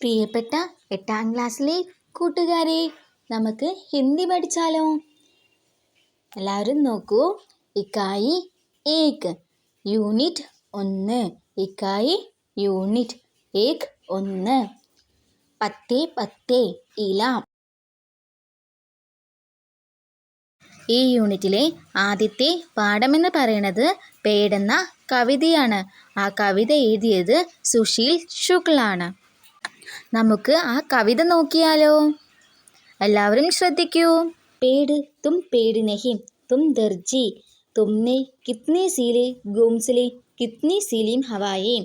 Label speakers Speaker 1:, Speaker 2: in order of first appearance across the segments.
Speaker 1: പ്രിയപ്പെട്ട 8ാം ക്ലാസ്സിലെ കൂട്ടുകാരെ, നമുക്ക് ഹിന്ദി പഠിച്ചാലോ? എല്ലാവരും നോക്കൂ. ഇക്കായി ഏക്, യൂണിറ്റ് 1. ഇക്കായി യൂണിറ്റ് ഏക് 1. പത്തേ പത്തേ ഇല. ഈ യൂണിറ്റിലെ ആദ്യത്തെ പാഠമെന്ന് പറയുന്നത് പേടെന്ന കവിതയാണ്. ആ കവിത എഴുതിയത് സുശീൽ ശുക്ലാണ്. നമുക്ക് ആ കവിത നോക്കിയാലോ? എല്ലാവരും ശ്രദ്ധിക്കൂ. പേട് തും പേട് നഹി തും ദർജി, തുമ്നെ കിത്നി സീലെ ഗോംസലെ കിത്നി സീലിം ഹവായെ,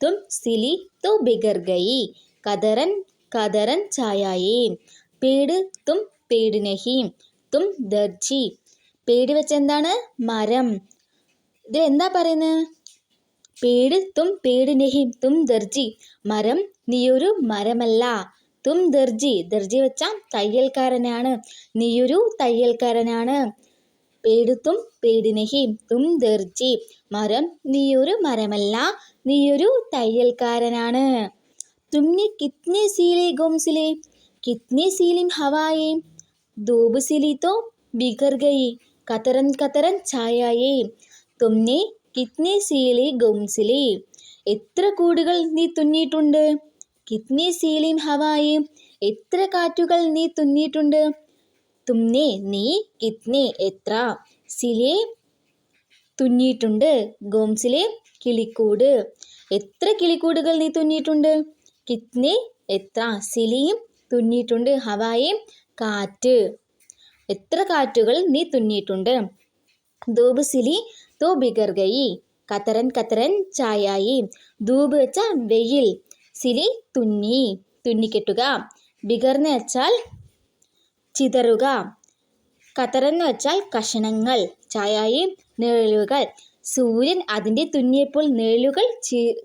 Speaker 1: തും സിലി തോ ബിഗർ ഗയി കദറൻ കദറൻ ഛായായെ. പേട് തും പേട് നഹി തും ദർജി. പേട് വെച്ച എന്താണ്? മരം. ഇത് എന്താ പറയുന്നത്? പേട് തും പേട് നഹി തും ദർജി, മരം നീയൊരു മരമല്ല. തും ദർജി, ദർജി വെച്ചാൽ തയ്യൽക്കാരനാണ്, നീയൊരു തയ്യൽക്കാരനാണ്. പേട് തും പേട് നഹി തും ദർജി, മരം നീയൊരു മരമല്ല, നീയൊരു തയ്യൽക്കാരനാണ്. തുമ്നെ കിത്നെ സീലെ ഗോംസിലെ കിത്നെ സീലിം ഹവായെ, ദോബ് സിലി തോ ബിഗർ ഗയി കതറൻ കതറൻ ഛായായെ. തുമ്നെ കിത്നെ സീലെ ഗോംസിലെ, എത്ര കൂടുകൾ നീ തുന്നിയിട്ടുണ്ട്. കിത്നെ സീലിം ഹവായെ, എത്ര കാറ്റുകൾ നീ തുന്നിയിട്ടുണ്ട്. തുമ്നെ നീ, കിത്നെ എത്ര, സിലെ തുന്നിയിട്ടുണ്ട്, ഗോംസിലെ കിളിക്കൂട്, എത്ര കിളിക്കൂടുകൾ നീ തുന്നിയിട്ടുണ്ട്. കിത്നെ എത്ര, സിലിയും തുന്നിയിട്ടുണ്ട്, ഹവായെ കാറ്റ്, എത്ര കാറ്റുകൾ നീ തുന്നിയിട്ടുണ്ട്. ദോബ് സിലി തോ ബിഗർ ഗയി കതറൻ കതറൻ ഛായായി. ധൂബ് വെച്ചാൽ വെയിൽ, സിലി തുന്നി തുന്നിക്കെട്ടുക, ബിഗർ എന്ന് വെച്ചാൽ ചിതറുക, കതറൻ എന്ന് വെച്ചാൽ കഷണങ്ങൾ, ഛായായി നിഴലുകൾ. സൂര്യൻ അതിൻ്റെ തുന്നിയപ്പോൾ നിഴലുകൾ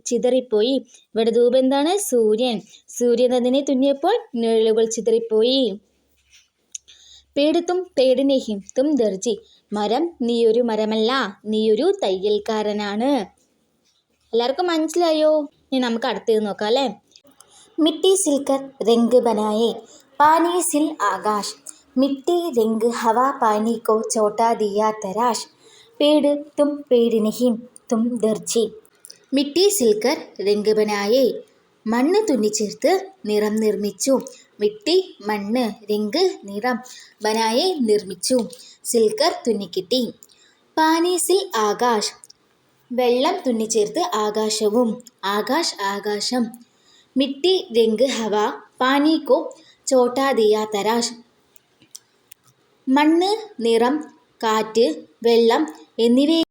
Speaker 1: ചിതറിപ്പോയി. ഇവിടെ ധൂബ് എന്താണ്? സൂര്യൻ. സൂര്യൻ അതിനെ തുന്നിയപ്പോൾ നിഴലുകൾ ചിതറിപ്പോയി. പേട് തും പേട് നഹി തും ദർജി, മരം നീയൊരു മരമല്ല, നീയൊരു തയ്യൽക്കാരനാണ്. എല്ലാവർക്കും മനസ്സിലായോ? ഇനി നമുക്ക് അടുത്തത് നോക്കാം അല്ലേ? മിട്ടി സിൽക്കർ രംഗ് ബനായെ പാനി സിൽ ആകാശ്, മിട്ടി രംഗ് ഹവാ പാനി കോ ചോട്ടാ ദിയാ തരാശ്, പേട് തും പേട് നഹി തും ദർജി. മിട്ടി സിൽക്കർ രംഗ് ബനായെ, മണ്ണ് തുന്നിച്ചേർത്ത് നിറം നിർമ്മിച്ചു. മിട്ടി മണ്ണ്, രംഗ് നിറം, ബനായെ നിർമ്മിച്ചു, സിൽക്കർ തുന്നിക്കിട്ടി. പാനി സിൽ ആകാശ്, വെള്ളം തുന്നിച്ചേർത്ത് ആകാശവും, ആകാശ് ആകാശം. മിട്ടി രംഗ് ഹവ പാനി കോ ചോട്ടാ ദിയാ തരാശ്, മണ്ണ്, നിറം, കാറ്റ്, വെള്ളം എന്നിവയെ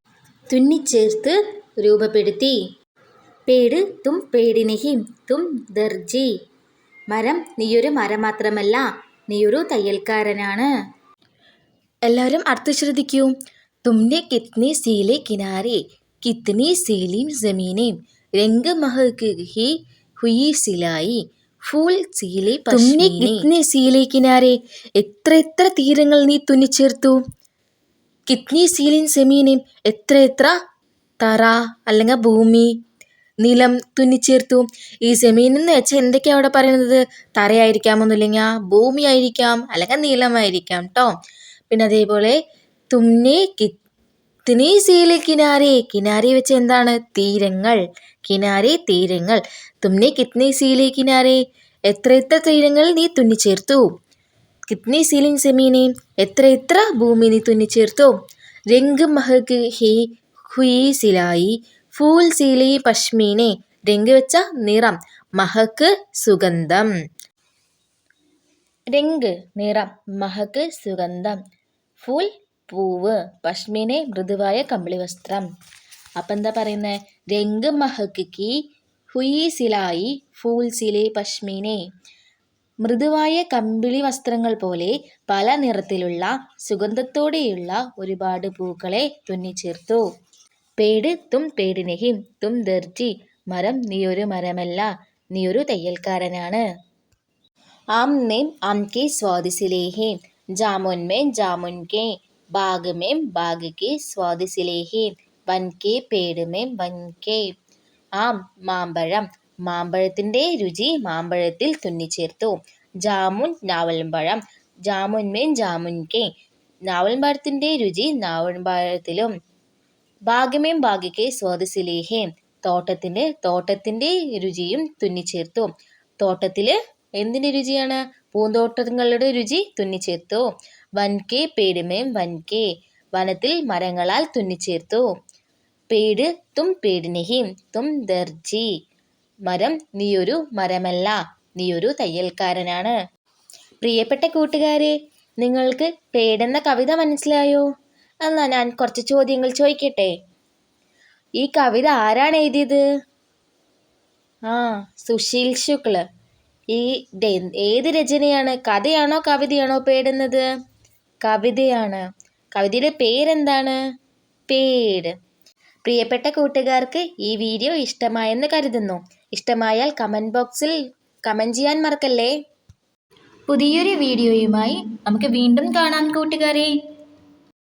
Speaker 1: തുന്നിച്ചേർത്ത് രൂപപ്പെടുത്തി. പേട് തും പേട് നഹി തും ദർജി, മരം നീയൊരു മരം മാത്രമല്ല, നീയൊരു തയ്യൽക്കാരനാണ്. എല്ലാവരും അർത്ഥം ശ്രദ്ധിക്കൂ. തുമ്നെ കിത്നെ സീലെ കിനാരെ കിത്നി സീലിം ജമീനെ, രംഗ് മഹകി ഹുയി സിലായി, ഫൂൽ സീലെ പശ്മീനെ. കിത്നെ സീലെ കിനാരെ, എത്ര എത്ര തീരങ്ങൾ നീ തുന്നിച്ചേർത്തു. കിത്നി സീലിൻ ജമീനെ, എത്ര എത്ര തറ അല്ലെങ്കിൽ ഭൂമി, നിലം തുന്നിച്ചേർത്തു. ഈ ജമീൻ എന്ന് വെച്ചാൽ എന്തൊക്കെയാണ് അവിടെ പറയുന്നത്? തറയായിരിക്കാമൊന്നുമില്ലെങ്കിൽ ഭൂമി ആയിരിക്കാം, അല്ലെങ്കിൽ നിലമായിരിക്കാം കേട്ടോ. പിന്നെ അതേപോലെ തുമ്നെ കിത്നി സീലെ കിനാരെ, കിനാരെ വെച്ച് എന്താണ്? തീരങ്ങൾ, കിനാരെ തീരങ്ങൾ. തുമ്നെ കിത്നി സീലെ കിനാരെ, എത്ര എത്ര തീരങ്ങൾ നീ തുന്നിച്ചേർത്തു. കിത്നി സീലിൻ ജമീനെ, എത്ര എത്ര ഭൂമി നീ തുന്നിച്ചേർത്തു. രംഗ് മഹക് ഹി ഹുയി സിലായി, ഫൂൽ സീലെ പശ്മീനെ, രംഗ് വെച്ച നിറം, മഹക്ക് സുഗന്ധം. രംഗ് നിറം, മഹക്ക് സുഗന്ധം, ഫൂൽ പൂവ്, പശ്മീനെ മൃദുവായ കമ്പിളി വസ്ത്രം. അപ്പം എന്താ പറയുന്നത്? രംഗ് മഹക് കി ഹുയി സിലായി ഫൂൽ സിലെ പശ്മീനെ, മൃദുവായ കമ്പിളി വസ്ത്രങ്ങൾ പോലെ പല നിറത്തിലുള്ള സുഗന്ധത്തോടെയുള്ള ഒരുപാട് പൂക്കളെ തുന്നിച്ചേർത്തു. പേട് തും പേട് നഹി തും ദർജി, മരം നീയൊരു മരമല്ല, നീയൊരു തയ്യൽക്കാരനാണ്. ആം മേം ആം കെ സ്വാദ് സിലെ ഹേ, ജാമുൻ മേം ജാമുൻ കെ, ബാഗ് മേം ബാഗ് കെ സ്വാദ് സിലെ ഹേ, വൻ കെ പേട് മേം വൻ കെ. ആം മാമ്പഴം, മാമ്പഴത്തിൻ്റെ രുചി മാമ്പഴത്തിൽ തുന്നിച്ചേർത്തു. ജാമുൻ നാവൽപ്പഴം. ജാമുൻ മേം ജാമുൻ കെ. നാവൽപ്പഴത്തിൻ്റെ രുചി നാവൽപ്പഴത്തിലും. ഭാഗ്യമേം ഭാഗ്യക്കെ സ്വാദസിലേഹേ. തോട്ടത്തിൻ്റെ രുചിയും തുന്നിച്ചേർത്തു. തോട്ടത്തിൽ എന്തിൻ്റെ രുചിയാണ്? പൂന്തോട്ടങ്ങളുടെ രുചി തുന്നിച്ചേർത്തു. വൻകെ പേടുമേം വൻകെ. വനത്തിൽ മരങ്ങളാൽ തുന്നിച്ചേർത്തു. പേട് തും പേട് നഹി തും ദർജി. മരം നീയൊരു മരമല്ല, നീയൊരു തയ്യൽക്കാരനാണ്. പ്രിയപ്പെട്ട കൂട്ടുകാരെ, നിങ്ങൾക്ക് പേടെന്ന കവിത മനസ്സിലായോ? എന്നാൽ ഞാൻ കുറച്ച് ചോദ്യങ്ങൾ ചോദിക്കട്ടെ. ഈ കവിത ആരാണ് എഴുതിയത്? സുശീൽ ശുക്ല. ഏത് രചനയാണ്? കഥയാണോ കവിതയാണോ പേടുന്നത്? കവിതയാണ്. കവിതയുടെ പേരെന്താണ്? പേട്. പ്രിയപ്പെട്ട കൂട്ടുകാർക്ക് ഈ വീഡിയോ ഇഷ്ടമായെന്ന് കരുതുന്നു. ഇഷ്ടമായാൽ കമൻറ്റ് ബോക്സിൽ കമൻറ്റ് ചെയ്യാൻ മറക്കല്ലേ. പുതിയൊരു വീഡിയോയുമായി നമുക്ക് വീണ്ടും കാണാം കൂട്ടുകാരെ.